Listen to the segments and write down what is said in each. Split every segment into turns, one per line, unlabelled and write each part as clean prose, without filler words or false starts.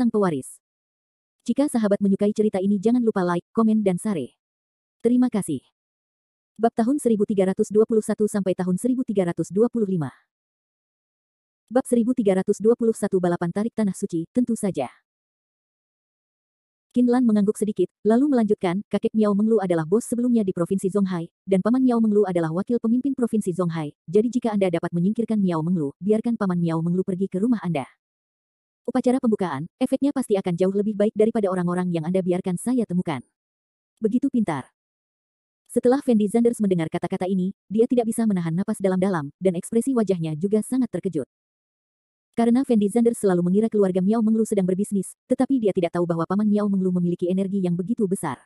Sang Pewaris. Jika sahabat menyukai cerita ini jangan lupa like, komen dan share. Terima kasih. Bab tahun 1321 sampai tahun 1325. Bab 1321 Balapan Tarik Tanah Suci, tentu saja. Qin Lan mengangguk sedikit, lalu melanjutkan, kakek Miao Menglu adalah bos sebelumnya di Provinsi Zonghai, dan paman Miao Menglu adalah wakil pemimpin Provinsi Zonghai, jadi jika Anda dapat menyingkirkan Miao Menglu, biarkan paman Miao Menglu pergi ke rumah Anda. Upacara pembukaan, efeknya pasti akan jauh lebih baik daripada orang-orang yang Anda biarkan saya temukan. Begitu pintar. Setelah Fendi Zanders mendengar kata-kata ini, dia tidak bisa menahan napas dalam-dalam, dan ekspresi wajahnya juga sangat terkejut. Karena Fendi Zanders selalu mengira keluarga Miao Menglu sedang berbisnis, tetapi dia tidak tahu bahwa paman Miao Menglu memiliki energi yang begitu besar.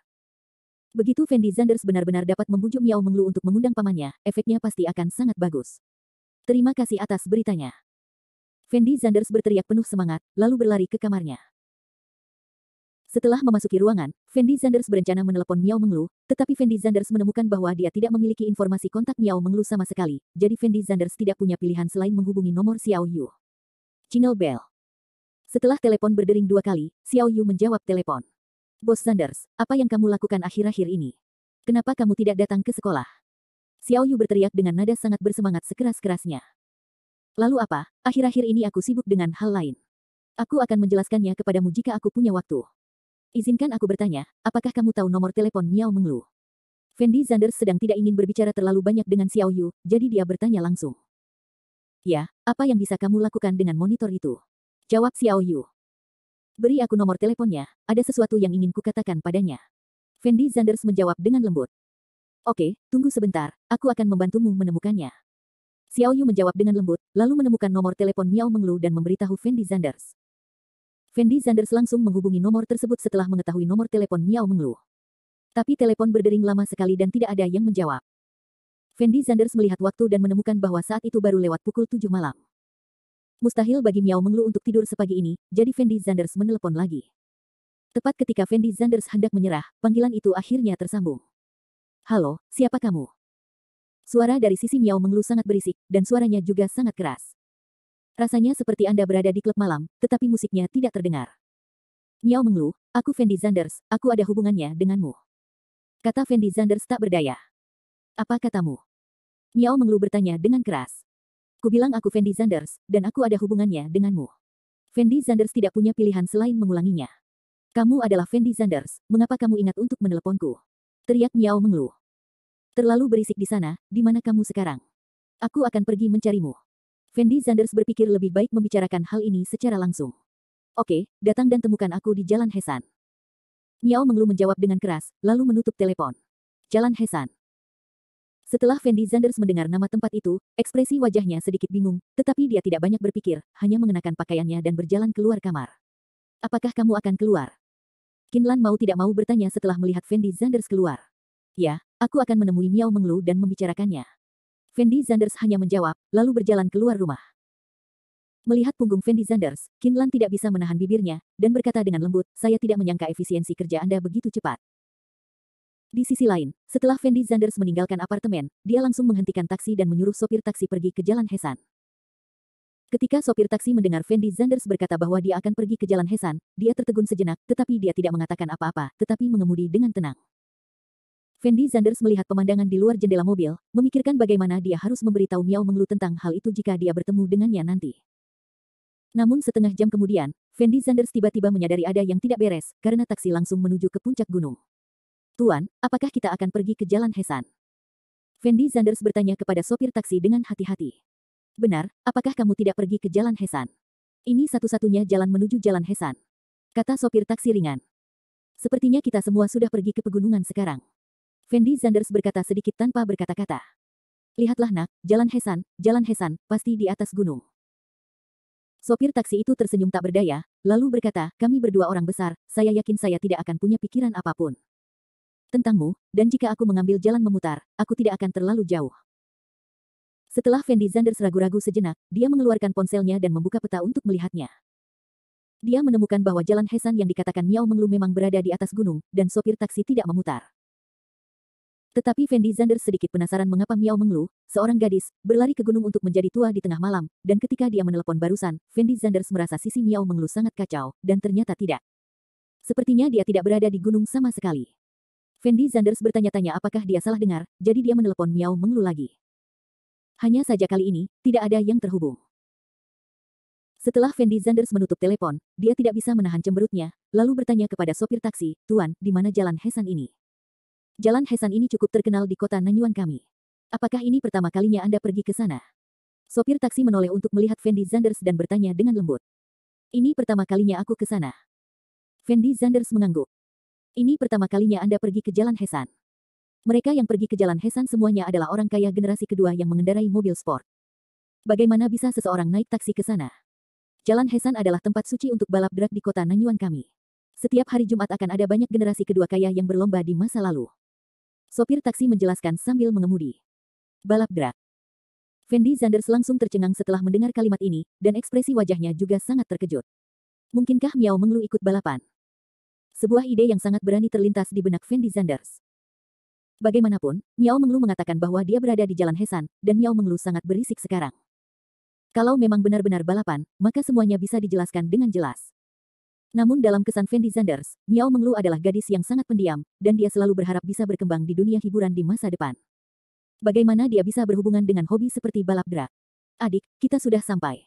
Begitu Fendi Zanders benar-benar dapat membujuk Miao Menglu untuk mengundang pamannya, efeknya pasti akan sangat bagus. Terima kasih atas beritanya. Fendi Zanders berteriak penuh semangat, lalu berlari ke kamarnya. Setelah memasuki ruangan, Fendi Zanders berencana menelepon Miao Menglu, tetapi Fendi Zanders menemukan bahwa dia tidak memiliki informasi kontak Miao Menglu sama sekali, jadi Fendi Zanders tidak punya pilihan selain menghubungi nomor Xiao Yu. Jingle bell. Setelah telepon berdering 2 kali, Xiao Yu menjawab telepon. Bos Zanders, apa yang kamu lakukan akhir-akhir ini? Kenapa kamu tidak datang ke sekolah? Xiao Yu berteriak dengan nada sangat bersemangat sekeras-kerasnya. Lalu apa? Akhir-akhir ini aku sibuk dengan hal lain. Aku akan menjelaskannya kepadamu jika aku punya waktu. Izinkan aku bertanya, apakah kamu tahu nomor telepon Miao Menglu? Fendi Zanders sedang tidak ingin berbicara terlalu banyak dengan Xiao Yu, jadi dia bertanya langsung. Ya, apa yang bisa kamu lakukan dengan monitor itu? Jawab Xiao Yu. Beri aku nomor teleponnya, ada sesuatu yang ingin kukatakan padanya. Fendi Zanders menjawab dengan lembut. Oke, tunggu sebentar, aku akan membantumu menemukannya. Xiao Yu menjawab dengan lembut, lalu menemukan nomor telepon Miao Menglu dan memberitahu Fendi Zanders. Fendi Zanders langsung menghubungi nomor tersebut setelah mengetahui nomor telepon Miao Menglu. Tapi telepon berdering lama sekali dan tidak ada yang menjawab. Fendi Zanders melihat waktu dan menemukan bahwa saat itu baru lewat pukul 7 malam. Mustahil bagi Miao Menglu untuk tidur sepagi ini, jadi Fendi Zanders menelepon lagi. Tepat ketika Fendi Zanders hendak menyerah, panggilan itu akhirnya tersambung. Halo, siapa kamu? Suara dari sisi Miao Menglu sangat berisik, dan suaranya juga sangat keras. Rasanya seperti Anda berada di klub malam, tetapi musiknya tidak terdengar. Miao Menglu, aku Fendi Zanders, aku ada hubungannya denganmu. Kata Fendi Zanders tak berdaya. Apa katamu? Miao Menglu bertanya dengan keras. Kubilang aku Fendi Zanders, dan aku ada hubungannya denganmu. Fendi Zanders tidak punya pilihan selain mengulanginya. Kamu adalah Fendi Zanders, mengapa kamu ingat untuk meneleponku? Teriak Miao Menglu. Terlalu berisik di sana, di mana kamu sekarang? Aku akan pergi mencarimu. Fendi Zanders berpikir lebih baik membicarakan hal ini secara langsung. Oke, datang dan temukan aku di Jalan Hesan. Miao Menglu menjawab dengan keras, lalu menutup telepon. Jalan Hesan. Setelah Fendi Zanders mendengar nama tempat itu, ekspresi wajahnya sedikit bingung, tetapi dia tidak banyak berpikir, hanya mengenakan pakaiannya dan berjalan keluar kamar. Apakah kamu akan keluar? Qin Lan mau tidak mau bertanya setelah melihat Fendi Zanders keluar. Ya, aku akan menemui Miao Menglu dan membicarakannya. Fendi Zanders hanya menjawab, lalu berjalan keluar rumah. Melihat punggung Fendi Zanders, Qin Lan tidak bisa menahan bibirnya, dan berkata dengan lembut, saya tidak menyangka efisiensi kerja Anda begitu cepat. Di sisi lain, setelah Fendi Zanders meninggalkan apartemen, dia langsung menghentikan taksi dan menyuruh sopir taksi pergi ke Jalan Hesan. Ketika sopir taksi mendengar Fendi Zanders berkata bahwa dia akan pergi ke Jalan Hesan, dia tertegun sejenak, tetapi dia tidak mengatakan apa-apa, tetapi mengemudi dengan tenang. Fendi Zanders melihat pemandangan di luar jendela mobil, memikirkan bagaimana dia harus memberitahu Miao Menglu tentang hal itu jika dia bertemu dengannya nanti. Namun setengah jam kemudian, Fendi Zanders tiba-tiba menyadari ada yang tidak beres, karena taksi langsung menuju ke puncak gunung. Tuan, apakah kita akan pergi ke Jalan Hesan? Fendi Zanders bertanya kepada sopir taksi dengan hati-hati. Benar, apakah kamu tidak pergi ke Jalan Hesan? Ini satu-satunya jalan menuju Jalan Hesan. Kata sopir taksi ringan. Sepertinya kita semua sudah pergi ke pegunungan sekarang. Fendi Zanders berkata sedikit tanpa berkata-kata. Lihatlah nak, Jalan Hesan, pasti di atas gunung. Sopir taksi itu tersenyum tak berdaya, lalu berkata, kami berdua orang besar, saya yakin saya tidak akan punya pikiran apapun tentangmu, dan jika aku mengambil jalan memutar, aku tidak akan terlalu jauh. Setelah Fendi Zanders ragu-ragu sejenak, dia mengeluarkan ponselnya dan membuka peta untuk melihatnya. Dia menemukan bahwa Jalan Hesan yang dikatakan Miao Menglu memang berada di atas gunung, dan sopir taksi tidak memutar. Tetapi Fendi Zanders sedikit penasaran mengapa Miao Menglu, seorang gadis, berlari ke gunung untuk menjadi tua di tengah malam, dan ketika dia menelepon barusan, Fendi Zanders merasa sisi Miao Menglu sangat kacau, dan ternyata tidak. Sepertinya dia tidak berada di gunung sama sekali. Fendi Zanders bertanya-tanya apakah dia salah dengar, jadi dia menelepon Miao Menglu lagi. Hanya saja kali ini, tidak ada yang terhubung. Setelah Fendi Zanders menutup telepon, dia tidak bisa menahan cemberutnya, lalu bertanya kepada sopir taksi, "Tuan, di mana jalan Hesan ini?" "Jalan Hesan ini cukup terkenal di kota Nanyuan kami. Apakah ini pertama kalinya Anda pergi ke sana?" Sopir taksi menoleh untuk melihat Fendi Zanders dan bertanya dengan lembut. "Ini pertama kalinya aku ke sana." Fendi Zanders mengangguk. "Ini pertama kalinya Anda pergi ke Jalan Hesan." Mereka yang pergi ke Jalan Hesan semuanya adalah orang kaya generasi kedua yang mengendarai mobil sport. Bagaimana bisa seseorang naik taksi ke sana? Jalan Hesan adalah tempat suci untuk balap drag di kota Nanyuan kami. Setiap hari Jumat akan ada banyak generasi kedua kaya yang berlomba di masa lalu. Sopir taksi menjelaskan sambil mengemudi. Balap drag. Fendi Zanders langsung tercengang setelah mendengar kalimat ini, dan ekspresi wajahnya juga sangat terkejut. Mungkinkah Miao Menglu ikut balapan? Sebuah ide yang sangat berani terlintas di benak Fendi Zanders. Bagaimanapun, Miao Menglu mengatakan bahwa dia berada di Jalan Hesan, dan Miao Menglu sangat berisik sekarang. Kalau memang benar-benar balapan, maka semuanya bisa dijelaskan dengan jelas. Namun dalam kesan Fendi Zanders, Miao Menglu adalah gadis yang sangat pendiam, dan dia selalu berharap bisa berkembang di dunia hiburan di masa depan. Bagaimana dia bisa berhubungan dengan hobi seperti balap drag? "Adik, kita sudah sampai."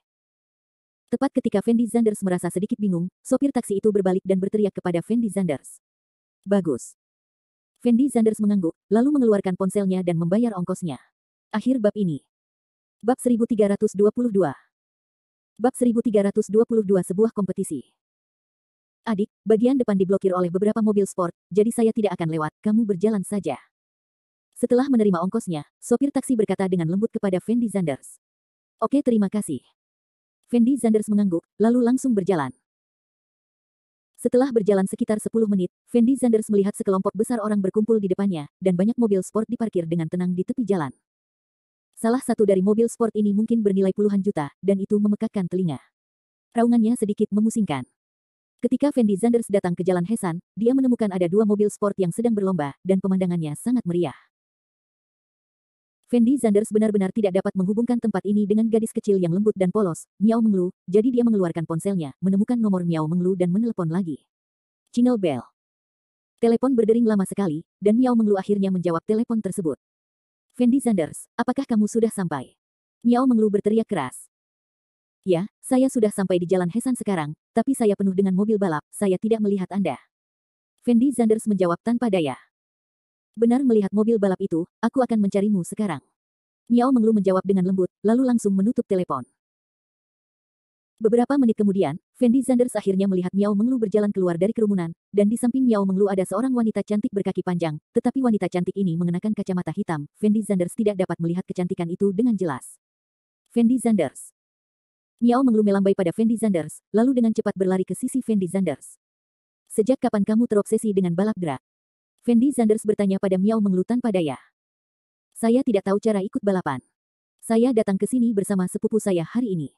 Tepat ketika Fendi Zanders merasa sedikit bingung, sopir taksi itu berbalik dan berteriak kepada Fendi Zanders. "Bagus." Fendi Zanders mengangguk, lalu mengeluarkan ponselnya dan membayar ongkosnya. Akhir bab ini. Bab 1322. Bab 1322 sebuah kompetisi. "Adik, bagian depan diblokir oleh beberapa mobil sport, jadi saya tidak akan lewat, kamu berjalan saja." Setelah menerima ongkosnya, sopir taksi berkata dengan lembut kepada Fendi Zanders. "Oke, terima kasih." Fendi Zanders mengangguk, lalu langsung berjalan. Setelah berjalan sekitar 10 menit, Fendi Zanders melihat sekelompok besar orang berkumpul di depannya, dan banyak mobil sport diparkir dengan tenang di tepi jalan. Salah satu dari mobil sport ini mungkin bernilai puluhan juta, dan itu memekakkan telinga. Raungannya sedikit memusingkan. Ketika Fendi Zanders datang ke Jalan Hesan, dia menemukan ada dua mobil sport yang sedang berlomba, dan pemandangannya sangat meriah. Fendi Zanders benar-benar tidak dapat menghubungkan tempat ini dengan gadis kecil yang lembut dan polos, Miao Menglu, jadi dia mengeluarkan ponselnya, menemukan nomor Miao Menglu dan menelepon lagi. Jingle bell. Telepon berdering lama sekali, dan Miao Menglu akhirnya menjawab telepon tersebut. "Fendi Zanders, apakah kamu sudah sampai?" Miao Menglu berteriak keras. "Ya, saya sudah sampai di Jalan Hesan sekarang, tapi saya penuh dengan mobil balap, saya tidak melihat Anda." Fendi Zanders menjawab tanpa daya. "Benar melihat mobil balap itu, aku akan mencarimu sekarang." Miao Menglu menjawab dengan lembut, lalu langsung menutup telepon. Beberapa menit kemudian, Fendi Zanders akhirnya melihat Miao Menglu berjalan keluar dari kerumunan, dan di samping Miao Menglu ada seorang wanita cantik berkaki panjang, tetapi wanita cantik ini mengenakan kacamata hitam. Fendi Zanders tidak dapat melihat kecantikan itu dengan jelas. Fendi Zanders. Miao Menglu melambai pada Fendi Zanders, lalu dengan cepat berlari ke sisi Fendi Zanders. "Sejak kapan kamu terobsesi dengan balap drag?" Fendi Zanders bertanya pada Miao Menglu tanpa daya. "Saya tidak tahu cara ikut balapan. Saya datang ke sini bersama sepupu saya hari ini.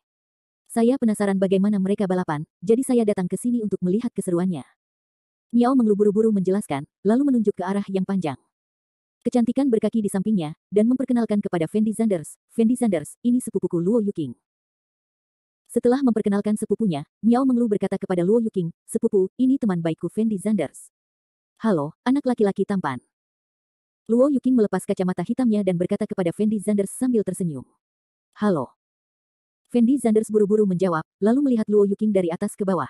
Saya penasaran bagaimana mereka balapan, jadi saya datang ke sini untuk melihat keseruannya." Miao Menglu buru-buru menjelaskan, lalu menunjuk ke arah yang panjang. Kecantikan berkaki di sampingnya, dan memperkenalkan kepada Fendi Zanders. "Fendi Zanders, ini sepupuku Luo Yuking." Setelah memperkenalkan sepupunya, Miao Menglu berkata kepada Luo Yuking, "Sepupu, ini teman baikku Fendi Zanders." "Halo, anak laki-laki tampan." Luo Yuking melepas kacamata hitamnya dan berkata kepada Fendi Zanders sambil tersenyum. "Halo." Fendi Zanders buru-buru menjawab, lalu melihat Luo Yuking dari atas ke bawah.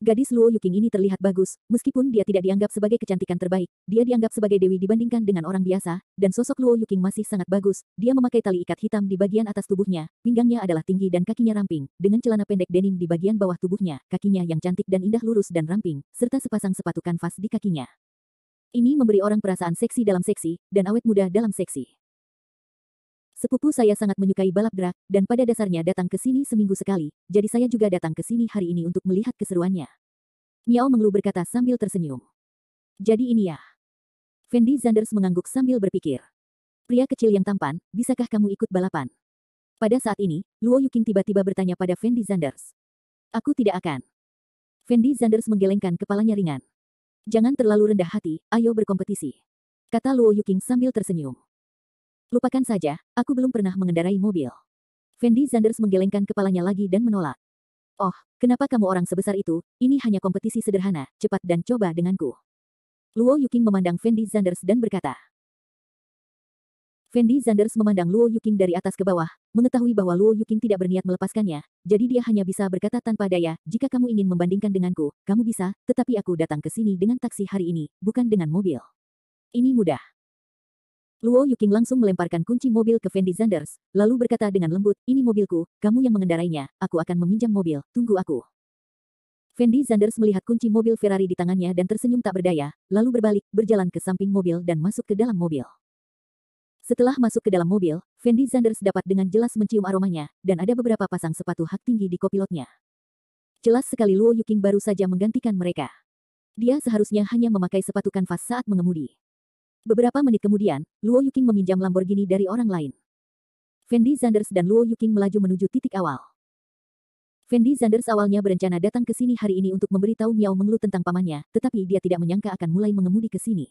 Gadis Luo Yuking ini terlihat bagus, meskipun dia tidak dianggap sebagai kecantikan terbaik, dia dianggap sebagai dewi dibandingkan dengan orang biasa, dan sosok Luo Yuking masih sangat bagus. Dia memakai tali ikat hitam di bagian atas tubuhnya, pinggangnya adalah tinggi dan kakinya ramping, dengan celana pendek denim di bagian bawah tubuhnya, kakinya yang cantik dan indah lurus dan ramping, serta sepasang sepatu kanvas di kakinya. Ini memberi orang perasaan seksi dalam seksi, dan awet muda dalam seksi. "Sepupu saya sangat menyukai balap drag, dan pada dasarnya datang ke sini seminggu sekali, jadi saya juga datang ke sini hari ini untuk melihat keseruannya." Miao Menglu berkata sambil tersenyum. "Jadi ini ya." Fendi Zanders mengangguk sambil berpikir. "Pria kecil yang tampan, bisakah kamu ikut balapan?" Pada saat ini, Luo Yuking tiba-tiba bertanya pada Fendi Zanders. "Aku tidak akan." Fendi Zanders menggelengkan kepalanya ringan. Jangan terlalu rendah hati, ayo berkompetisi. Kata Luo Yuking sambil tersenyum. Lupakan saja, aku belum pernah mengendarai mobil. Fendi Zanders menggelengkan kepalanya lagi dan menolak. Oh, kenapa kamu orang sebesar itu? Ini hanya kompetisi sederhana, cepat dan coba denganku. Luo Yuking memandang Fendi Zanders dan berkata. Fendi Zanders memandang Luo Yuking dari atas ke bawah, mengetahui bahwa Luo Yuking tidak berniat melepaskannya, jadi dia hanya bisa berkata tanpa daya, jika kamu ingin membandingkan denganku, kamu bisa, tetapi aku datang ke sini dengan taksi hari ini, bukan dengan mobil. Ini mudah. Luo Yuking langsung melemparkan kunci mobil ke Fendi Zanders, lalu berkata dengan lembut, ini mobilku, kamu yang mengendarainya, aku akan meminjam mobil, tunggu aku. Fendi Zanders melihat kunci mobil Ferrari di tangannya dan tersenyum tak berdaya, lalu berbalik, berjalan ke samping mobil dan masuk ke dalam mobil. Setelah masuk ke dalam mobil, Fendi Zanders dapat dengan jelas mencium aromanya, dan ada beberapa pasang sepatu hak tinggi di kopilotnya. Jelas sekali Luo Yuking baru saja menggantikan mereka. Dia seharusnya hanya memakai sepatu kanvas saat mengemudi. Beberapa menit kemudian, Luo Yuking meminjam Lamborghini dari orang lain. Fendi Zanders dan Luo Yuking melaju menuju titik awal. Fendi Zanders awalnya berencana datang ke sini hari ini untuk memberitahu Miao Menglu tentang pamannya, tetapi dia tidak menyangka akan mulai mengemudi ke sini.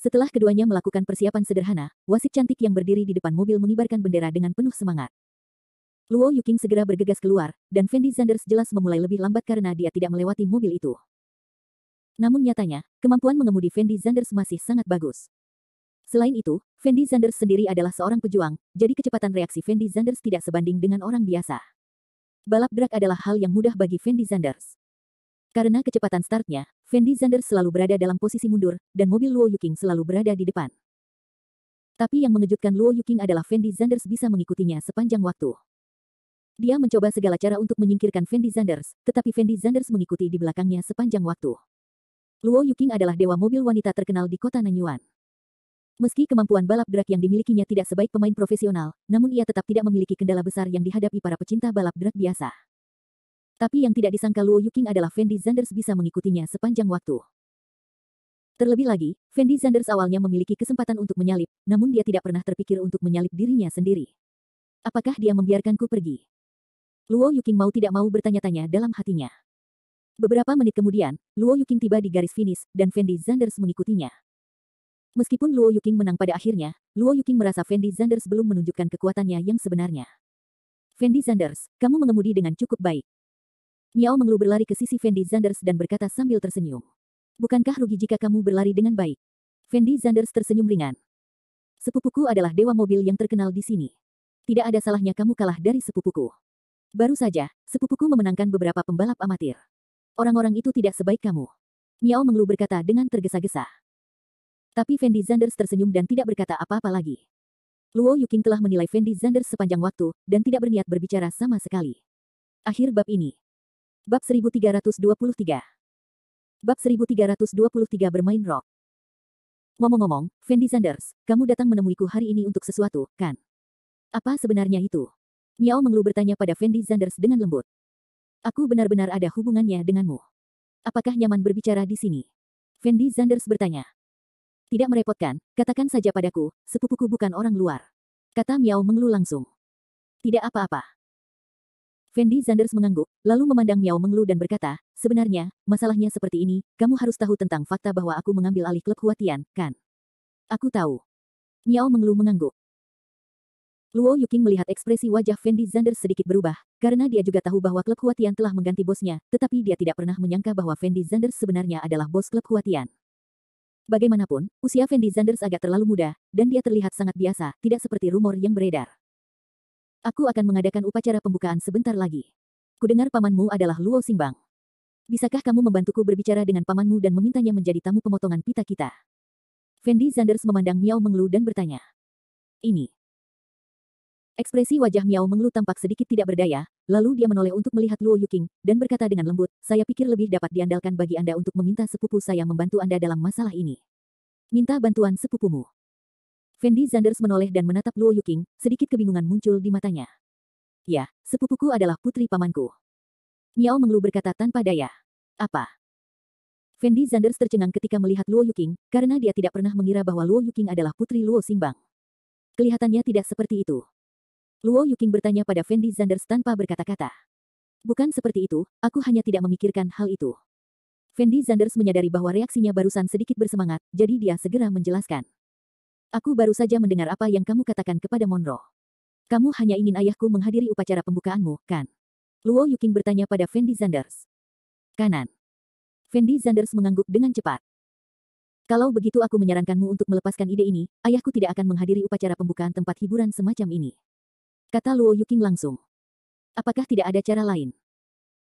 Setelah keduanya melakukan persiapan sederhana, wasit cantik yang berdiri di depan mobil mengibarkan bendera dengan penuh semangat. Luo Yuking segera bergegas keluar, dan Fendi Zanders jelas memulai lebih lambat karena dia tidak melewati mobil itu. Namun nyatanya, kemampuan mengemudi Fendi Zanders masih sangat bagus. Selain itu, Fendi Zanders sendiri adalah seorang pejuang, jadi kecepatan reaksi Fendi Zanders tidak sebanding dengan orang biasa. Balap drag adalah hal yang mudah bagi Fendi Zanders. Karena kecepatan startnya, Fendi Zanders selalu berada dalam posisi mundur, dan mobil Luo Yuking selalu berada di depan. Tapi yang mengejutkan Luo Yuking adalah Fendi Zanders bisa mengikutinya sepanjang waktu. Dia mencoba segala cara untuk menyingkirkan Fendi Zanders, tetapi Fendi Zanders mengikuti di belakangnya sepanjang waktu. Luo Yuking adalah dewa mobil wanita terkenal di kota Nanyuan. Meski kemampuan balap drag yang dimilikinya tidak sebaik pemain profesional, namun ia tetap tidak memiliki kendala besar yang dihadapi para pecinta balap drag biasa. Tapi yang tidak disangka Luo Yuking adalah Fendi Zanders bisa mengikutinya sepanjang waktu. Terlebih lagi, Fendi Zanders awalnya memiliki kesempatan untuk menyalip, namun dia tidak pernah terpikir untuk menyalip dirinya sendiri. Apakah dia membiarkanku pergi? Luo Yuking mau tidak mau bertanya-tanya dalam hatinya. Beberapa menit kemudian, Luo Yuking tiba di garis finish, dan Fendi Zanders mengikutinya. Meskipun Luo Yuking menang pada akhirnya, Luo Yuking merasa Fendi Zanders belum menunjukkan kekuatannya yang sebenarnya. Fendi Zanders, kamu mengemudi dengan cukup baik. Miao Menglu berlari ke sisi Fendi Zanders dan berkata sambil tersenyum. Bukankah rugi jika kamu berlari dengan baik? Fendi Zanders tersenyum ringan. Sepupuku adalah dewa mobil yang terkenal di sini. Tidak ada salahnya kamu kalah dari sepupuku. Baru saja, sepupuku memenangkan beberapa pembalap amatir. Orang-orang itu tidak sebaik kamu. Miao Menglu berkata dengan tergesa-gesa. Tapi Fendi Zanders tersenyum dan tidak berkata apa-apa lagi. Luo Yuking telah menilai Fendi Zanders sepanjang waktu, dan tidak berniat berbicara sama sekali. Akhir bab ini. Bab 1323. Bab 1323 bermain rock. Ngomong-ngomong, Fendi Zanders, kamu datang menemuiku hari ini untuk sesuatu, kan? Apa sebenarnya itu? Miao Menglu bertanya pada Fendi Zanders dengan lembut. Aku benar-benar ada hubungannya denganmu. Apakah nyaman berbicara di sini? Fendi Zanders bertanya. Tidak merepotkan, katakan saja padaku, sepupuku bukan orang luar. Kata Miao Menglu langsung. Tidak apa-apa. Fendi Zanders mengangguk, lalu memandang Miao Menglu dan berkata, sebenarnya, masalahnya seperti ini, kamu harus tahu tentang fakta bahwa aku mengambil alih klub Huatian, kan? Aku tahu. Miao Menglu mengangguk. Luo Yuking melihat ekspresi wajah Fendi Zanders sedikit berubah, karena dia juga tahu bahwa klub Huatian telah mengganti bosnya, tetapi dia tidak pernah menyangka bahwa Fendi Zanders sebenarnya adalah bos klub Huatian. Bagaimanapun, usia Fendi Zanders agak terlalu muda, dan dia terlihat sangat biasa, tidak seperti rumor yang beredar. Aku akan mengadakan upacara pembukaan sebentar lagi. Kudengar pamanmu adalah Luo Xingbang. Bisakah kamu membantuku berbicara dengan pamanmu dan memintanya menjadi tamu pemotongan pita kita? Fendi Zanders memandang Miao Menglu dan bertanya. Ini. Ekspresi wajah Miao Menglu tampak sedikit tidak berdaya, lalu dia menoleh untuk melihat Luo Yuking, dan berkata dengan lembut, saya pikir lebih dapat diandalkan bagi Anda untuk meminta sepupu saya membantu Anda dalam masalah ini. Minta bantuan sepupumu. Fendi Zanders menoleh dan menatap Luo Yuking, sedikit kebingungan muncul di matanya. Ya, sepupuku adalah putri pamanku. Miao Menglu berkata tanpa daya. Apa? Fendi Zanders tercengang ketika melihat Luo Yuking, karena dia tidak pernah mengira bahwa Luo Yuking adalah putri Luo Xingbang. Kelihatannya tidak seperti itu. Luo Yuking bertanya pada Fendi Zanders tanpa berkata-kata. Bukan seperti itu, aku hanya tidak memikirkan hal itu. Fendi Zanders menyadari bahwa reaksinya barusan sedikit bersemangat, jadi dia segera menjelaskan. Aku baru saja mendengar apa yang kamu katakan kepada Monroe. Kamu hanya ingin ayahku menghadiri upacara pembukaanmu, kan? Luo Yuking bertanya pada Fendi Zanders. Kanan. Fendi Zanders mengangguk dengan cepat. Kalau begitu aku menyarankanmu untuk melepaskan ide ini, ayahku tidak akan menghadiri upacara pembukaan tempat hiburan semacam ini. Kata Luo Yuking langsung. Apakah tidak ada cara lain?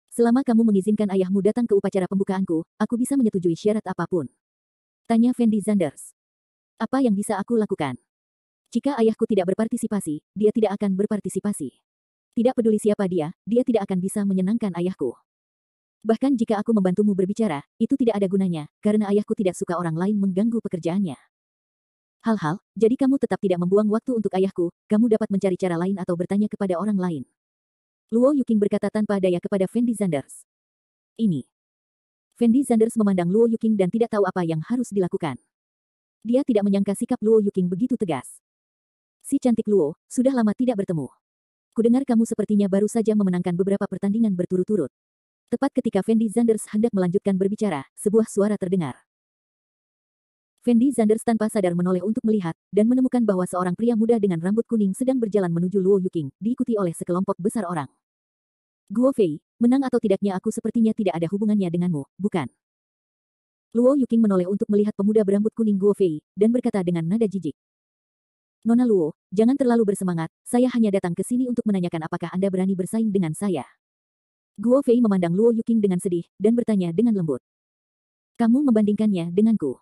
Selama kamu mengizinkan ayahmu datang ke upacara pembukaanku, aku bisa menyetujui syarat apapun. Tanya Fendi Zanders. Apa yang bisa aku lakukan? Jika ayahku tidak berpartisipasi, dia tidak akan berpartisipasi. Tidak peduli siapa dia tidak akan bisa menyenangkan ayahku. Bahkan jika aku membantumu berbicara, itu tidak ada gunanya, karena ayahku tidak suka orang lain mengganggu pekerjaannya. Hal-hal, jadi kamu tetap tidak membuang waktu untuk ayahku, kamu dapat mencari cara lain atau bertanya kepada orang lain. Luo Yuking berkata tanpa daya kepada Fendi Zanders. Ini. Fendi Zanders memandang Luo Yuking dan tidak tahu apa yang harus dilakukan. Dia tidak menyangka sikap Luo Yuking begitu tegas. Si cantik Luo, sudah lama tidak bertemu. Kudengar kamu sepertinya baru saja memenangkan beberapa pertandingan berturut-turut. Tepat ketika Fendi Zanders hendak melanjutkan berbicara, sebuah suara terdengar. Fendi Zanders tanpa sadar menoleh untuk melihat, dan menemukan bahwa seorang pria muda dengan rambut kuning sedang berjalan menuju Luo Yuking, diikuti oleh sekelompok besar orang. Guo Fei, menang atau tidaknya aku sepertinya tidak ada hubungannya denganmu, bukan? Luo Yuking menoleh untuk melihat pemuda berambut kuning Guo Fei, dan berkata dengan nada jijik. Nona Luo, jangan terlalu bersemangat, saya hanya datang ke sini untuk menanyakan apakah Anda berani bersaing dengan saya. Guo Fei memandang Luo Yuking dengan sedih, dan bertanya dengan lembut. Kamu membandingkannya denganku.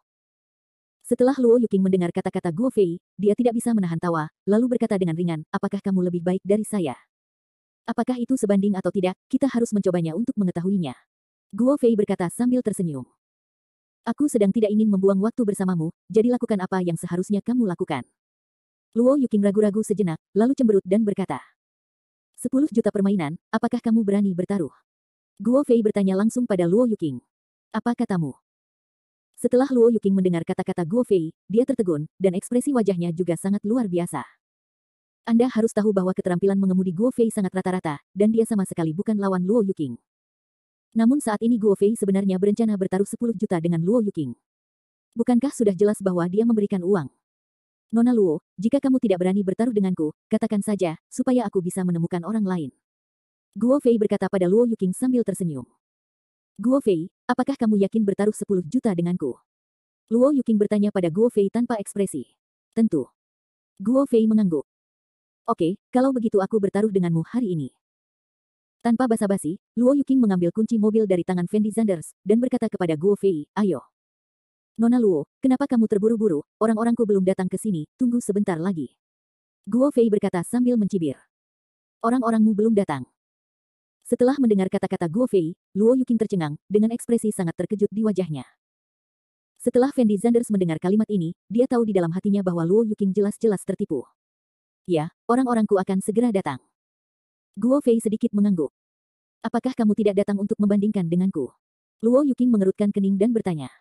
Setelah Luo Yuking mendengar kata-kata Guo Fei, dia tidak bisa menahan tawa, lalu berkata dengan ringan, apakah kamu lebih baik dari saya? Apakah itu sebanding atau tidak, kita harus mencobanya untuk mengetahuinya. Guo Fei berkata sambil tersenyum. Aku sedang tidak ingin membuang waktu bersamamu, jadi lakukan apa yang seharusnya kamu lakukan. Luo Yuking ragu-ragu sejenak, lalu cemberut dan berkata. 10 juta permainan, apakah kamu berani bertaruh? Guo Fei bertanya langsung pada Luo Yuking. Apa katamu? Setelah Luo Yuking mendengar kata-kata Guo Fei, dia tertegun, dan ekspresi wajahnya juga sangat luar biasa. Anda harus tahu bahwa keterampilan mengemudi Guo Fei sangat rata-rata, dan dia sama sekali bukan lawan Luo Yuking. Namun saat ini Guo Fei sebenarnya berencana bertaruh 10 juta dengan Luo Yuking. Bukankah sudah jelas bahwa dia memberikan uang? Nona Luo, jika kamu tidak berani bertaruh denganku, katakan saja, supaya aku bisa menemukan orang lain. Guo Fei berkata pada Luo Yuking sambil tersenyum. Guo Fei, apakah kamu yakin bertaruh 10 juta denganku? Luo Yuking bertanya pada Guo Fei tanpa ekspresi. Tentu. Guo Fei mengangguk. Oke, kalau begitu aku bertaruh denganmu hari ini. Tanpa basa-basi, Luo Yuking mengambil kunci mobil dari tangan Fendi Zanders, dan berkata kepada Guo Fei, ayo. Nona Luo, kenapa kamu terburu-buru, orang-orangku belum datang ke sini, tunggu sebentar lagi. Guo Fei berkata sambil mencibir. Orang-orangmu belum datang. Setelah mendengar kata-kata Guo Fei, Luo Yuking tercengang, dengan ekspresi sangat terkejut di wajahnya. Setelah Fendi Zanders mendengar kalimat ini, dia tahu di dalam hatinya bahwa Luo Yuking jelas-jelas tertipu. Ya, orang-orangku akan segera datang. Guo Fei sedikit mengangguk. Apakah kamu tidak datang untuk membandingkan denganku? Luo Yuking mengerutkan kening dan bertanya.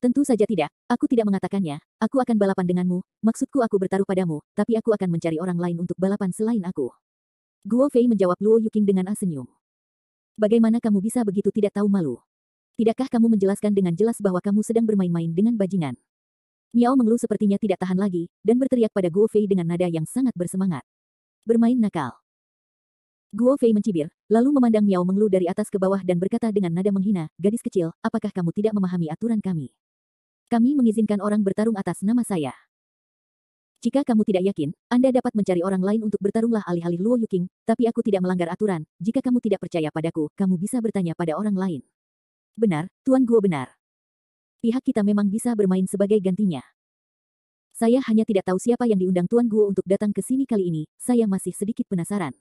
Tentu saja tidak, aku tidak mengatakannya, aku akan balapan denganmu, maksudku aku bertaruh padamu, tapi aku akan mencari orang lain untuk balapan selain aku. Guo Fei menjawab Luo Yuking dengan senyum. Bagaimana kamu bisa begitu tidak tahu malu? Tidakkah kamu menjelaskan dengan jelas bahwa kamu sedang bermain-main dengan bajingan? Miao Menglu sepertinya tidak tahan lagi, dan berteriak pada Guo Fei dengan nada yang sangat bersemangat. Bermain nakal. Guo Fei mencibir, lalu memandang Miao Menglu dari atas ke bawah dan berkata dengan nada menghina, gadis kecil, apakah kamu tidak memahami aturan kami? Kami mengizinkan orang bertarung atas nama saya. Jika kamu tidak yakin, Anda dapat mencari orang lain untuk bertarunglah alih-alih Luo Yuking, tapi aku tidak melanggar aturan, jika kamu tidak percaya padaku, kamu bisa bertanya pada orang lain. Benar, Tuan Guo benar. Pihak kita memang bisa bermain sebagai gantinya. Saya hanya tidak tahu siapa yang diundang Tuan Guo untuk datang ke sini kali ini, saya masih sedikit penasaran.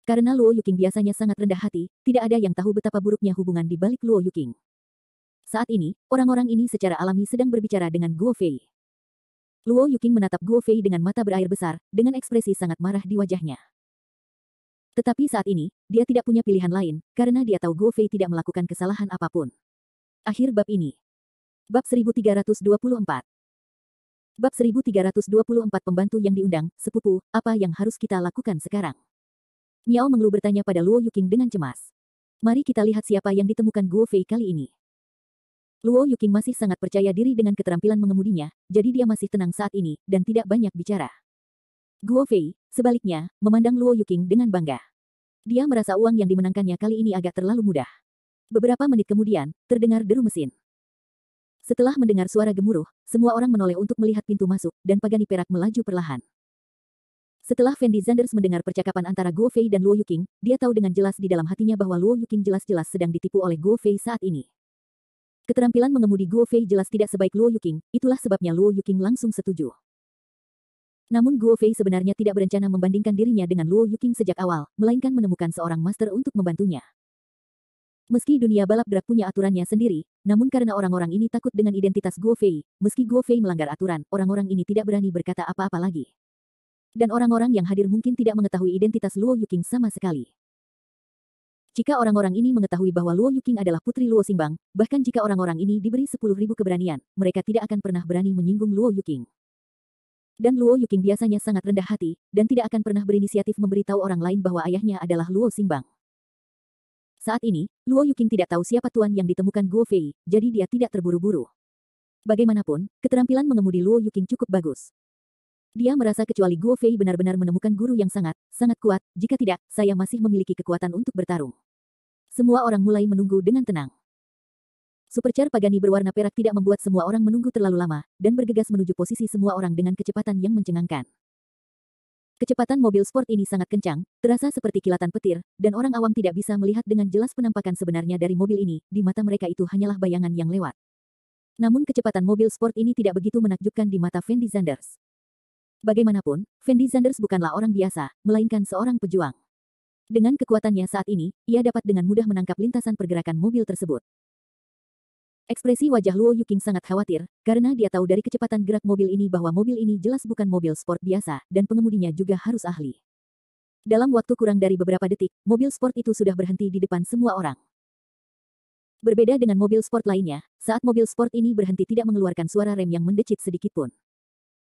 Karena Luo Yuking biasanya sangat rendah hati, tidak ada yang tahu betapa buruknya hubungan di balik Luo Yuking. Saat ini, orang-orang ini secara alami sedang berbicara dengan Guo Fei. Luo Yuking menatap Guo Fei dengan mata berair besar, dengan ekspresi sangat marah di wajahnya. Tetapi saat ini, dia tidak punya pilihan lain, karena dia tahu Guo Fei tidak melakukan kesalahan apapun. Akhir bab ini. Bab 1324. Bab 1324 pembantu yang diundang, sepupu, apa yang harus kita lakukan sekarang? Miao Menglu bertanya pada Luo Yuking dengan cemas. Mari kita lihat siapa yang ditemukan Guo Fei kali ini. Luo Yuqing masih sangat percaya diri dengan keterampilan mengemudinya, jadi dia masih tenang saat ini, dan tidak banyak bicara. Guo Fei, sebaliknya, memandang Luo Yuqing dengan bangga. Dia merasa uang yang dimenangkannya kali ini agak terlalu mudah. Beberapa menit kemudian, terdengar deru mesin. Setelah mendengar suara gemuruh, semua orang menoleh untuk melihat pintu masuk, dan Pagani perak melaju perlahan. Setelah Fendi Zanders mendengar percakapan antara Guo Fei dan Luo Yuqing, dia tahu dengan jelas di dalam hatinya bahwa Luo Yuqing jelas-jelas sedang ditipu oleh Guo Fei saat ini. Keterampilan mengemudi Guo Fei jelas tidak sebaik Luo Yuqing, itulah sebabnya Luo Yuqing langsung setuju. Namun Guo Fei sebenarnya tidak berencana membandingkan dirinya dengan Luo Yuqing sejak awal, melainkan menemukan seorang master untuk membantunya. Meski dunia balap drag punya aturannya sendiri, namun karena orang-orang ini takut dengan identitas Guo Fei, meski Guo Fei melanggar aturan, orang-orang ini tidak berani berkata apa-apa lagi. Dan orang-orang yang hadir mungkin tidak mengetahui identitas Luo Yuqing sama sekali. Jika orang-orang ini mengetahui bahwa Luo Yuqing adalah putri Luo Xingbang, bahkan jika orang-orang ini diberi 10.000 keberanian, mereka tidak akan pernah berani menyinggung Luo Yuqing. Dan Luo Yuqing biasanya sangat rendah hati, dan tidak akan pernah berinisiatif memberitahu orang lain bahwa ayahnya adalah Luo Xingbang. Saat ini, Luo Yuqing tidak tahu siapa tuan yang ditemukan Guo Fei, jadi dia tidak terburu-buru. Bagaimanapun, keterampilan mengemudi Luo Yuqing cukup bagus. Dia merasa kecuali Guo Fei benar-benar menemukan guru yang sangat kuat, jika tidak, saya masih memiliki kekuatan untuk bertarung. Semua orang mulai menunggu dengan tenang. Supercar Pagani berwarna perak tidak membuat semua orang menunggu terlalu lama, dan bergegas menuju posisi semua orang dengan kecepatan yang mencengangkan. Kecepatan mobil sport ini sangat kencang, terasa seperti kilatan petir, dan orang awam tidak bisa melihat dengan jelas penampakan sebenarnya dari mobil ini, di mata mereka itu hanyalah bayangan yang lewat. Namun kecepatan mobil sport ini tidak begitu menakjubkan di mata Fendi Zanders. Bagaimanapun, Fendi Zanders bukanlah orang biasa, melainkan seorang pejuang. Dengan kekuatannya saat ini, ia dapat dengan mudah menangkap lintasan pergerakan mobil tersebut. Ekspresi wajah Luo Yuqing sangat khawatir, karena dia tahu dari kecepatan gerak mobil ini bahwa mobil ini jelas bukan mobil sport biasa, dan pengemudinya juga harus ahli. Dalam waktu kurang dari beberapa detik, mobil sport itu sudah berhenti di depan semua orang. Berbeda dengan mobil sport lainnya, saat mobil sport ini berhenti tidak mengeluarkan suara rem yang mendecit sedikitpun.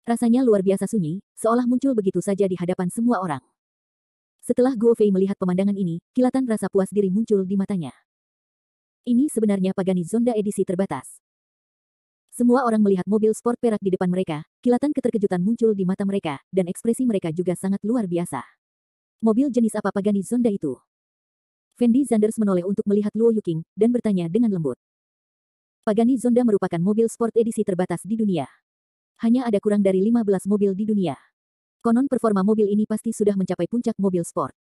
Rasanya luar biasa sunyi, seolah muncul begitu saja di hadapan semua orang. Setelah Guo Fei melihat pemandangan ini, kilatan rasa puas diri muncul di matanya. Ini sebenarnya Pagani Zonda edisi terbatas. Semua orang melihat mobil sport perak di depan mereka, kilatan keterkejutan muncul di mata mereka, dan ekspresi mereka juga sangat luar biasa. Mobil jenis apa Pagani Zonda itu? Fendi Zanders menoleh untuk melihat Luo Yuqing, dan bertanya dengan lembut. Pagani Zonda merupakan mobil sport edisi terbatas di dunia. Hanya ada kurang dari 15 mobil di dunia. Konon performa mobil ini pasti sudah mencapai puncak mobil sport.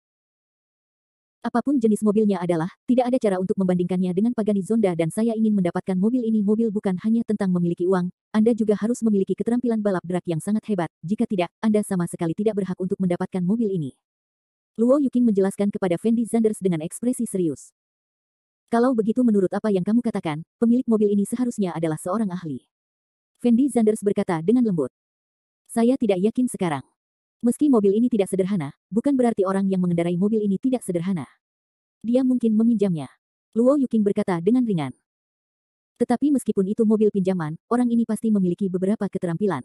Apapun jenis mobilnya adalah, tidak ada cara untuk membandingkannya dengan Pagani Zonda dan saya ingin mendapatkan mobil ini. Mobil bukan hanya tentang memiliki uang, Anda juga harus memiliki keterampilan balap drag yang sangat hebat, jika tidak, Anda sama sekali tidak berhak untuk mendapatkan mobil ini. Luo Yuqing menjelaskan kepada Fendi Zanders dengan ekspresi serius. Kalau begitu menurut apa yang kamu katakan, pemilik mobil ini seharusnya adalah seorang ahli. Fendi Zanders berkata dengan lembut. Saya tidak yakin sekarang. Meski mobil ini tidak sederhana, bukan berarti orang yang mengendarai mobil ini tidak sederhana. Dia mungkin meminjamnya. Luo Yuqing berkata dengan ringan. Tetapi meskipun itu mobil pinjaman, orang ini pasti memiliki beberapa keterampilan.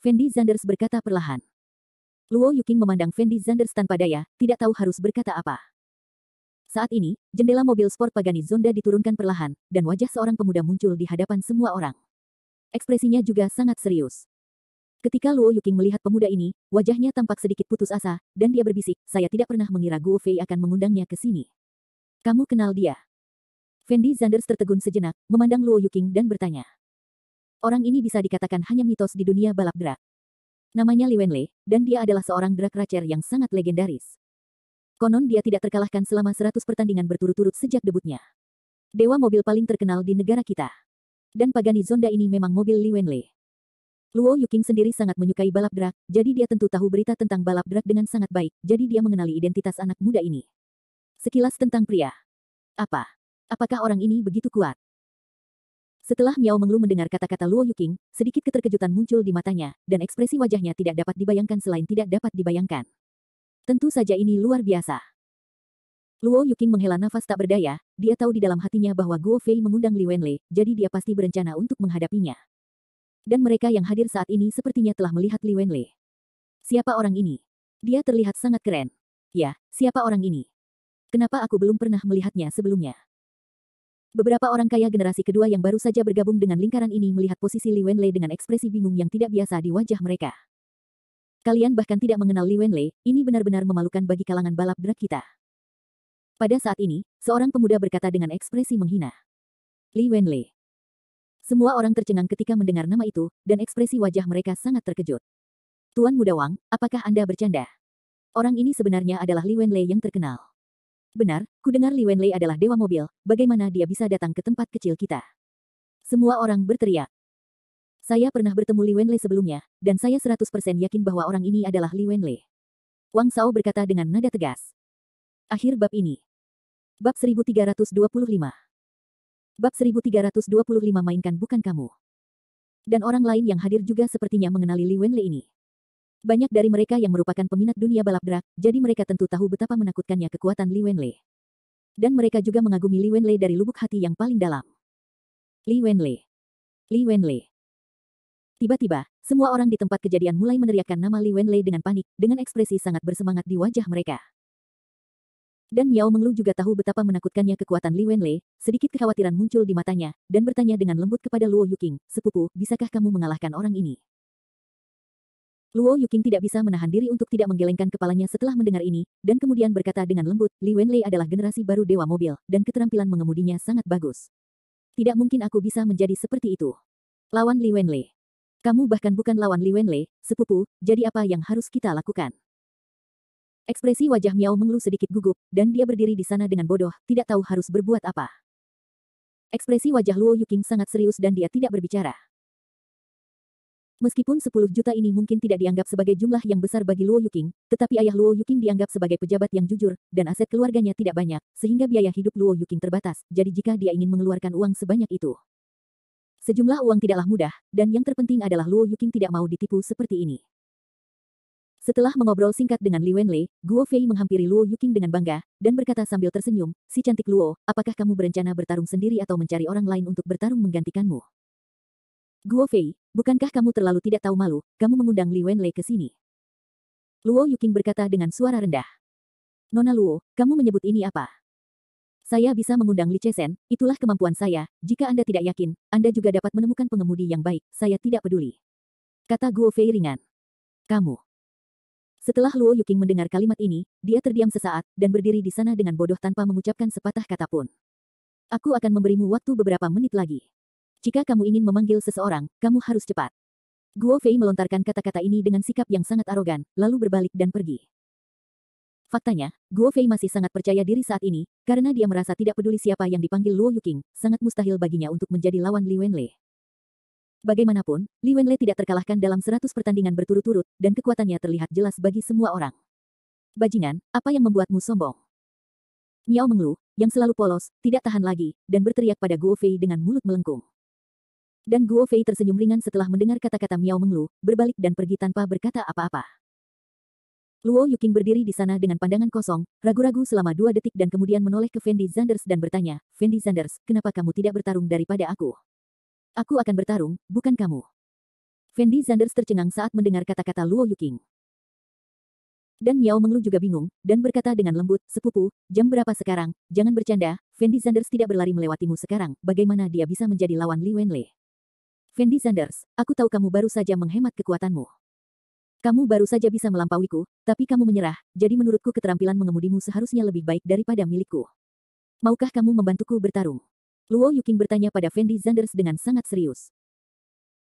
Fendi Zanders berkata perlahan. Luo Yuqing memandang Fendi Zanders tanpa daya, tidak tahu harus berkata apa. Saat ini, jendela mobil sport Pagani Zonda diturunkan perlahan, dan wajah seorang pemuda muncul di hadapan semua orang. Ekspresinya juga sangat serius. Ketika Luo Yuqing melihat pemuda ini, wajahnya tampak sedikit putus asa, dan dia berbisik, saya tidak pernah mengira Guo Fei akan mengundangnya ke sini. Kamu kenal dia? Fendi Zanders tertegun sejenak, memandang Luo Yuqing dan bertanya. Orang ini bisa dikatakan hanya mitos di dunia balap drag. Namanya Li Wenlei, dan dia adalah seorang drag racer yang sangat legendaris. Konon dia tidak terkalahkan selama 100 pertandingan berturut-turut sejak debutnya. Dewa mobil paling terkenal di negara kita. Dan Pagani Zonda ini memang mobil Li Wenlei. Luo Yuqing sendiri sangat menyukai balap drag, jadi dia tentu tahu berita tentang balap drag dengan sangat baik, jadi dia mengenali identitas anak muda ini. Sekilas tentang pria. Apakah orang ini begitu kuat? Setelah Miao Menglu mendengar kata-kata Luo Yuqing, sedikit keterkejutan muncul di matanya, dan ekspresi wajahnya tidak dapat dibayangkan selain tidak dapat dibayangkan. Tentu saja ini luar biasa. Luo Yuqing menghela nafas tak berdaya, dia tahu di dalam hatinya bahwa Guo Fei mengundang Li Wenlei, jadi dia pasti berencana untuk menghadapinya. Dan mereka yang hadir saat ini sepertinya telah melihat Li Wenlei. Siapa orang ini? Dia terlihat sangat keren. Ya, siapa orang ini? Kenapa aku belum pernah melihatnya sebelumnya? Beberapa orang kaya generasi kedua yang baru saja bergabung dengan lingkaran ini melihat posisi Li Wenlei dengan ekspresi bingung yang tidak biasa di wajah mereka. Kalian bahkan tidak mengenal Li Wenlei, ini benar-benar memalukan bagi kalangan balap drag kita. Pada saat ini, seorang pemuda berkata dengan ekspresi menghina. Li Wenlei. Semua orang tercengang ketika mendengar nama itu, dan ekspresi wajah mereka sangat terkejut. Tuan Muda Wang, apakah Anda bercanda? Orang ini sebenarnya adalah Li Wenlei yang terkenal. Benar, kudengar Li Wenlei adalah dewa mobil, bagaimana dia bisa datang ke tempat kecil kita? Semua orang berteriak. Saya pernah bertemu Li Wenlei sebelumnya, dan saya 100% yakin bahwa orang ini adalah Li Wenlei. Wang Shao berkata dengan nada tegas. Akhir bab ini. Bab 1325. Bab 1325 mainkan bukan kamu. Dan orang lain yang hadir juga sepertinya mengenali Li Wenlei ini. Banyak dari mereka yang merupakan peminat dunia balap drag, jadi mereka tentu tahu betapa menakutkannya kekuatan Li Wenlei. Dan mereka juga mengagumi Li Wenlei dari lubuk hati yang paling dalam. Li Wenlei. Li Wenlei. Tiba-tiba, semua orang di tempat kejadian mulai meneriakkan nama Li Wenlei dengan panik, dengan ekspresi sangat bersemangat di wajah mereka. Dan Miao Menglu juga tahu betapa menakutkannya kekuatan Li Wenlei, sedikit kekhawatiran muncul di matanya, dan bertanya dengan lembut kepada Luo Yuqing, sepupu, bisakah kamu mengalahkan orang ini? Luo Yuqing tidak bisa menahan diri untuk tidak menggelengkan kepalanya setelah mendengar ini, dan kemudian berkata dengan lembut, Li Wenlei adalah generasi baru dewa mobil, dan keterampilan mengemudinya sangat bagus. Tidak mungkin aku bisa menjadi seperti itu. Lawan Li Wenlei. Kamu bahkan bukan lawan Li Wenlei, sepupu, jadi apa yang harus kita lakukan? Ekspresi wajah Miao Menglu sedikit gugup, dan dia berdiri di sana dengan bodoh, tidak tahu harus berbuat apa. Ekspresi wajah Luo Yuqing sangat serius dan dia tidak berbicara. Meskipun 10 juta ini mungkin tidak dianggap sebagai jumlah yang besar bagi Luo Yuqing, tetapi ayah Luo Yuqing dianggap sebagai pejabat yang jujur, dan aset keluarganya tidak banyak, sehingga biaya hidup Luo Yuqing terbatas, jadi jika dia ingin mengeluarkan uang sebanyak itu. Sejumlah uang tidaklah mudah, dan yang terpenting adalah Luo Yuqing tidak mau ditipu seperti ini. Setelah mengobrol singkat dengan Li Wenlei, Guo Fei menghampiri Luo Yuqing dengan bangga, dan berkata sambil tersenyum, si cantik Luo, apakah kamu berencana bertarung sendiri atau mencari orang lain untuk bertarung menggantikanmu? Guo Fei, bukankah kamu terlalu tidak tahu malu, kamu mengundang Li Wenlei ke sini? Luo Yuqing berkata dengan suara rendah. Nona Luo, kamu menyebut ini apa? Saya bisa mengundang Li Chesen, itulah kemampuan saya, jika Anda tidak yakin, Anda juga dapat menemukan pengemudi yang baik, saya tidak peduli. Kata Guo Fei ringan. Kamu. Setelah Luo Yuqing mendengar kalimat ini, dia terdiam sesaat, dan berdiri di sana dengan bodoh tanpa mengucapkan sepatah kata pun. Aku akan memberimu waktu beberapa menit lagi. Jika kamu ingin memanggil seseorang, kamu harus cepat. Guo Fei melontarkan kata-kata ini dengan sikap yang sangat arogan, lalu berbalik dan pergi. Faktanya, Guo Fei masih sangat percaya diri saat ini, karena dia merasa tidak peduli siapa yang dipanggil Luo Yuqing, sangat mustahil baginya untuk menjadi lawan Li Wenlei. Bagaimanapun, Li Wenlei tidak terkalahkan dalam 100 pertandingan berturut-turut, dan kekuatannya terlihat jelas bagi semua orang. Bajingan, apa yang membuatmu sombong? Miao Menglu, yang selalu polos, tidak tahan lagi, dan berteriak pada Guo Fei dengan mulut melengkung. Dan Guo Fei tersenyum ringan setelah mendengar kata-kata Miao Menglu, berbalik dan pergi tanpa berkata apa-apa. Luo Yuqing berdiri di sana dengan pandangan kosong, ragu-ragu selama 2 detik dan kemudian menoleh ke Fendi Zanders dan bertanya, Fendi Zanders, kenapa kamu tidak bertarung daripada aku? Aku akan bertarung, bukan kamu. Fendi Zanders tercengang saat mendengar kata-kata Luo Yuqing. Dan Miao Menglu juga bingung, dan berkata dengan lembut, sepupu, jam berapa sekarang? Jangan bercanda, Fendi Zanders tidak berlari melewatimu sekarang, bagaimana dia bisa menjadi lawan Li Wenlei? Fendi Zanders, aku tahu kamu baru saja menghemat kekuatanmu. Kamu baru saja bisa melampauiku, tapi kamu menyerah, jadi menurutku keterampilan mengemudimu seharusnya lebih baik daripada milikku. Maukah kamu membantuku bertarung? Luo Yuqing bertanya pada Fendi Zanders dengan sangat serius.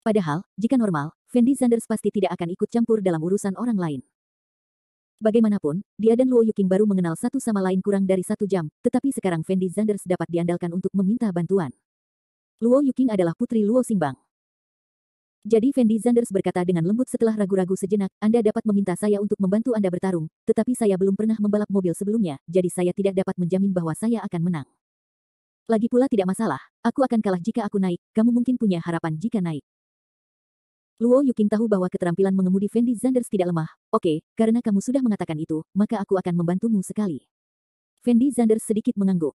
Padahal, jika normal, Fendi Zanders pasti tidak akan ikut campur dalam urusan orang lain. Bagaimanapun, dia dan Luo Yuqing baru mengenal satu sama lain kurang dari 1 jam, tetapi sekarang Fendi Zanders dapat diandalkan untuk meminta bantuan. Luo Yuqing adalah putri Luo Xingbang. Jadi Fendi Zanders berkata dengan lembut setelah ragu-ragu sejenak, Anda dapat meminta saya untuk membantu Anda bertarung, tetapi saya belum pernah membalap mobil sebelumnya, jadi saya tidak dapat menjamin bahwa saya akan menang. Lagi pula tidak masalah, aku akan kalah jika aku naik, kamu mungkin punya harapan jika naik. Luo Yuqing tahu bahwa keterampilan mengemudi Fendi Zanders tidak lemah. Oke, karena kamu sudah mengatakan itu, maka aku akan membantumu sekali. Fendi Zanders sedikit mengangguk.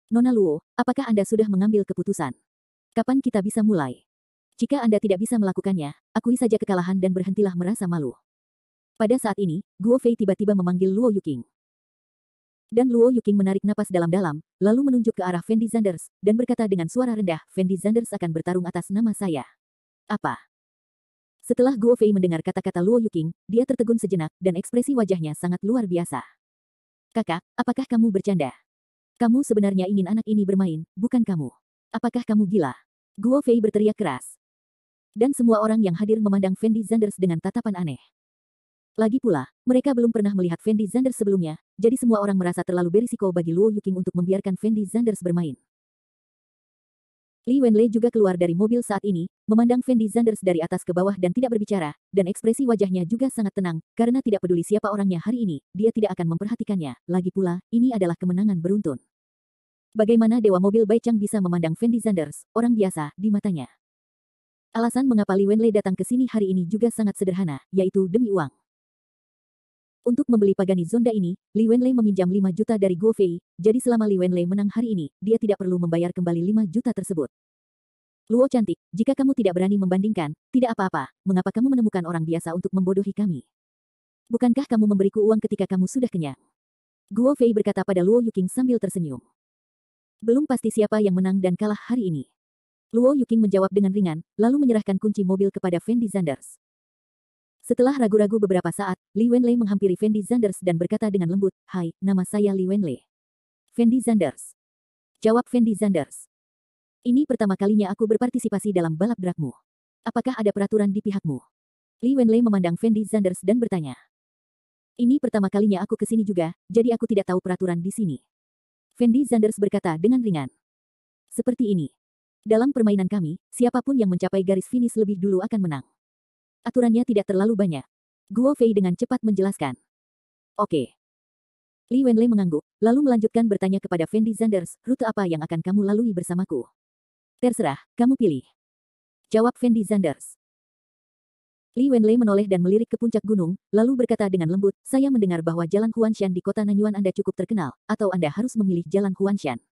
Nona Luo, apakah Anda sudah mengambil keputusan? Kapan kita bisa mulai? Jika Anda tidak bisa melakukannya, akui saja kekalahan dan berhentilah merasa malu. Pada saat ini, Guo Fei tiba-tiba memanggil Luo Yuqing. Dan Luo Yuqing menarik napas dalam-dalam, lalu menunjuk ke arah Fendi Zanders, dan berkata dengan suara rendah, Fendi Zanders akan bertarung atas nama saya. Apa? Setelah Guo Fei mendengar kata-kata Luo Yuqing, dia tertegun sejenak, dan ekspresi wajahnya sangat luar biasa. Kakak, apakah kamu bercanda? Kamu sebenarnya ingin anak ini bermain, bukan kamu. Apakah kamu gila? Guo Fei berteriak keras. Dan semua orang yang hadir memandang Fendi Zanders dengan tatapan aneh. Lagi pula, mereka belum pernah melihat Fendi Zanders sebelumnya, jadi semua orang merasa terlalu berisiko bagi Luo Yuqing untuk membiarkan Fendi Zanders bermain. Li Wenlei juga keluar dari mobil saat ini, memandang Fendi Zanders dari atas ke bawah dan tidak berbicara, dan ekspresi wajahnya juga sangat tenang, karena tidak peduli siapa orangnya hari ini, dia tidak akan memperhatikannya. Lagi pula, ini adalah kemenangan beruntun. Bagaimana Dewa Mobil Baichang bisa memandang Fendi Zanders, orang biasa, di matanya? Alasan mengapa Li Wenlei datang ke sini hari ini juga sangat sederhana, yaitu demi uang. Untuk membeli Pagani Zonda ini, Li Wenlei meminjam 5 juta dari Guo Fei, jadi selama Li Wenlei menang hari ini, dia tidak perlu membayar kembali 5 juta tersebut. Luo cantik, jika kamu tidak berani membandingkan, tidak apa-apa, mengapa kamu menemukan orang biasa untuk membodohi kami? Bukankah kamu memberiku uang ketika kamu sudah kenyang? Guo Fei berkata pada Luo Yuqing sambil tersenyum. Belum pasti siapa yang menang dan kalah hari ini. Luo Yuqing menjawab dengan ringan, lalu menyerahkan kunci mobil kepada Fendi Zanders. Setelah ragu-ragu beberapa saat, Li Wenlei menghampiri Fendi Zanders dan berkata dengan lembut, Hai, nama saya Li Wenlei. Fendi Zanders. Jawab Fendi Zanders. Ini pertama kalinya aku berpartisipasi dalam balap dragmu. Apakah ada peraturan di pihakmu? Li Wenlei memandang Fendi Zanders dan bertanya. Ini pertama kalinya aku ke sini juga, jadi aku tidak tahu peraturan di sini. Fendi Zanders berkata dengan ringan. Seperti ini. Dalam permainan kami, siapapun yang mencapai garis finish lebih dulu akan menang. Aturannya tidak terlalu banyak. Guo Fei dengan cepat menjelaskan. Oke. Li Wenlei mengangguk, lalu melanjutkan bertanya kepada Fendi Zanders, rute apa yang akan kamu lalui bersamaku? Terserah, kamu pilih. Jawab Fendi Zanders. Li Wenlei menoleh dan melirik ke puncak gunung, lalu berkata dengan lembut, saya mendengar bahwa jalan Huanshan di kota Nanyuan Anda cukup terkenal, atau Anda harus memilih jalan Huanshan.